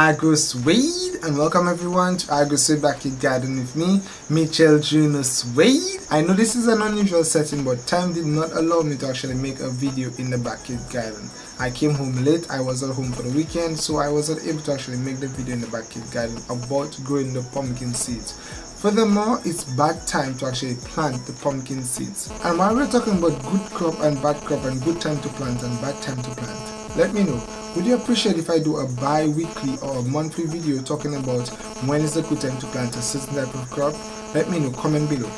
AgroSuede, and welcome everyone to AgroSuede Backyard Garden with me, Mitchell Jr. Suede. I know this is an unusual setting, but time did not allow me to actually make a video in the backyard garden. I came home late, I was at home for the weekend, so I wasn't able to actually make the video in the backyard garden about growing the pumpkin seeds. Furthermore, it's bad time to actually plant the pumpkin seeds. And while we're talking about good crop and bad crop and good time to plant and bad time to plant, let me know, would you appreciate if I do a bi-weekly or a monthly video talking about when is a good time to plant a certain type of crop? Let me know, comment below.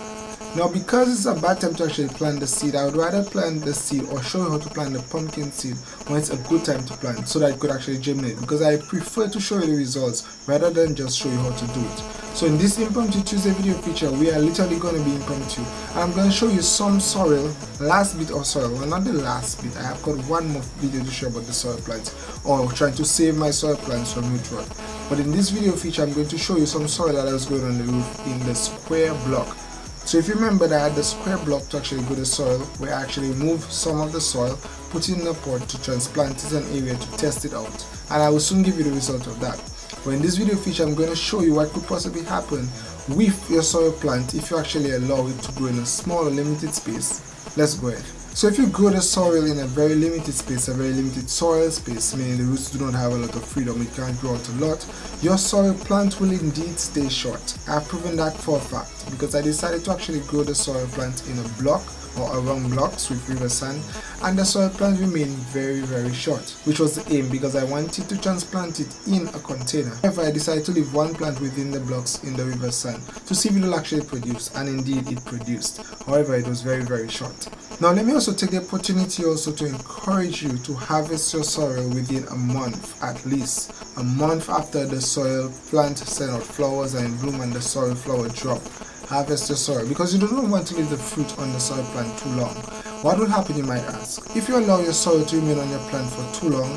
Now, because it's a bad time to actually plant the seed, I would rather plant the seed or show you how to plant the pumpkin seed when it's a good time to plant so that it could actually germinate, because I prefer to show you the results rather than just show you how to do it. So in this Impromptu Tuesday video feature, we are literally going to be impromptu. I'm going to show you some sorrel, last bit of sorrel, well not the last bit, I have got one more video to show about the sorrel plants, or trying to save my sorrel plants from root rot. But in this video feature, I'm going to show you some sorrel that I was growing on the roof in the square block. So if you remember that I had the square block to actually grow the soil, where I actually removed some of the soil, put it in a pot to transplant it in an area to test it out, and I will soon give you the result of that. But in this video feature, I'm going to show you what could possibly happen with your soil plant if you actually allow it to grow in a small or limited space. Let's go ahead. So if you grow the soil in a very limited space, a very limited soil space, meaning the roots do not have a lot of freedom, it can't grow out a lot, your soil plant will indeed stay short. I've proven that for a fact because I decided to actually grow the soil plant in a block or around blocks with river sand, and the soil plant remained very short, which was the aim because I wanted to transplant it in a container. However, I decided to leave one plant within the blocks in the river sand to see if it will actually produce, and indeed it produced. However, it was very short. Now let me also take the opportunity also to encourage you to harvest your sorrel within a month, at least a month after the soil plant send out flowers and bloom and the soil flower drop. Harvest your sorrel because you do not want to leave the fruit on the soil plant too long. What will happen, you might ask? If you allow your sorrel to remain on your plant for too long,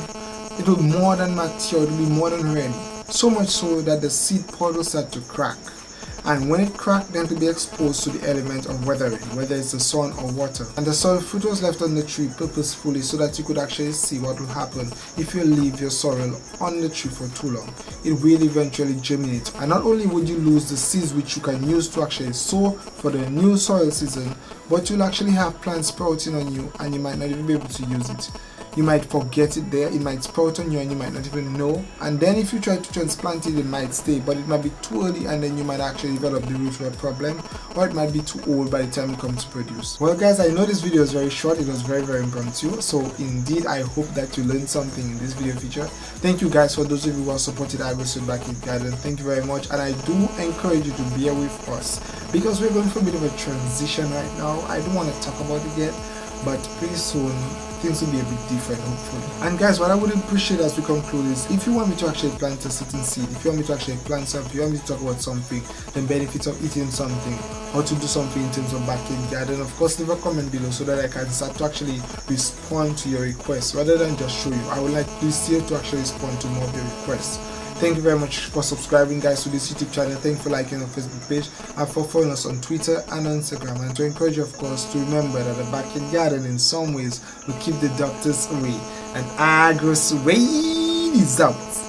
it will more than mature, it will be more than ready. So much so that the seed pod will start to crack. And when it cracked, then to be exposed to the element of weathering, whether it's the sun or water. And the soil fruit was left on the tree purposefully so that you could actually see what will happen if you leave your sorrel on the tree for too long. It will eventually germinate. And not only would you lose the seeds which you can use to actually sow for the new soil season, but you'll actually have plants sprouting on you and you might not even be able to use it. You might forget it there, it might sprout on you and you might not even know, and then if you try to transplant it, it might stay, but it might be too early and then you might actually develop the root rot problem, or it might be too old by the time it comes to produce. Well guys, I know this video is very short, it was very impromptu, so indeed I hope that you learned something in this video feature. Thank you guys for those of you who have supported AgroSuede Backyard Garden, thank you very much, and I do encourage you to bear with us because we're going through a bit of a transition right now. I don't want to talk about it yet, but pretty soon things will be a bit different, hopefully. And guys, what I would appreciate as we conclude is if you want me to actually plant a certain seed, if you want me to actually plant something, if you want me to talk about something, the benefits of eating something, how to do something in terms of backyard garden, of course leave a comment below so that I can start to actually respond to your requests rather than just show you. I would like this year to actually respond to more of your requests. Thank you very much for subscribing guys to this YouTube channel. Thank you for liking our Facebook page and for following us on Twitter and on Instagram, and to encourage you of course to remember that the backyard garden in some ways will keep the doctors away. And AgroSuede is out.